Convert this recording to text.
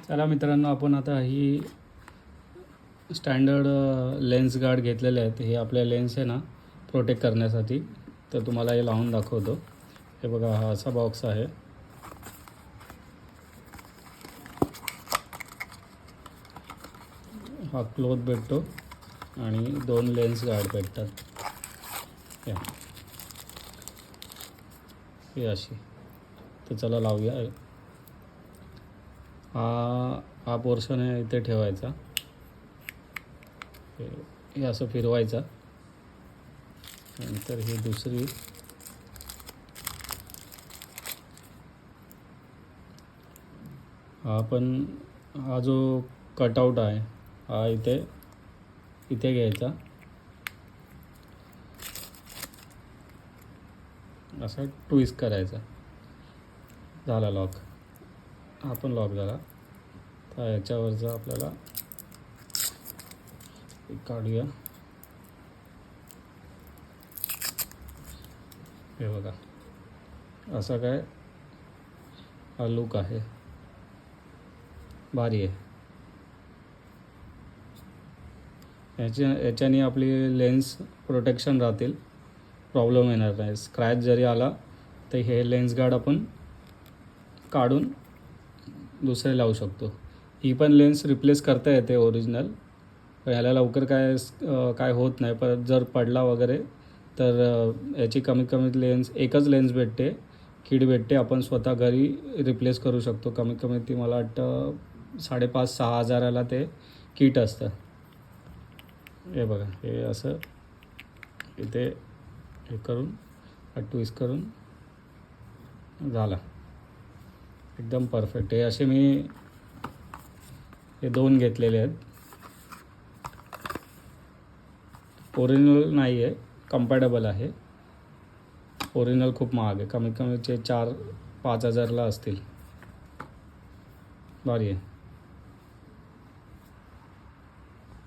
चला मित्रांनो, आपण आता ही स्टँडर्ड लेन्स गार्ड घेतलेले आहेत. हे आपल्या लेन्स आहे ना प्रोटेक्ट करण्यासाठी. तर तुम्हाला हे लावून दाखवतो. हे बघा, हा असा बॉक्स आहे. हा क्लोथ भेटतो आणि 2 लेन्स गार्ड भेटतात. हे अशी. तर चला लावूया. हा पोर्शन आहे इथे ठेवायचा. हे असं फिरवायचा. नंतर ही दुसरी हा जो कटआउट आहे हा इथे घ्यायचा. असा ट्विस्ट करायचा. झाला लॉक. हा पण लॉक झाला. तर याच्यावरचं आपल्याला काढूया. हे बघा, असा काय हा लुक आहे. भारी आहे. याच्याने आपली लेन्स प्रोटेक्शन राहतील. प्रॉब्लेम येणार नाही. स्क्रॅच जरी आला तर हे लेन्स गार्ड आपण काढून दुसरे लावू शकतो. ही पण लेन्स रिप्लेस करता येते ओरिजिनल. पण ह्याला लवकर काय होत नाही. परत जर पडला वगैरे तर याची कमीत कमी लेन्स एकच लेन्स भेटते, किट भेटते. आपण स्वतः घरी रिप्लेस करू शकतो. कमीत कमी ती मला वाटतं 5,500-6 हजाराला ते किट असतं. हे बघा, हे असं इथे हे करून ट्विस्ट करून झाला. एकदम परफेक्ट. हे असे मी हे 2 घेतलेले आहेत. ओरिजिनल नाही आहे, कम्पॅटेबल आहे. ओरिजिनल खूप महाग आहे. कमीत कमी 4-5 हजारला असतील. भारी आहे.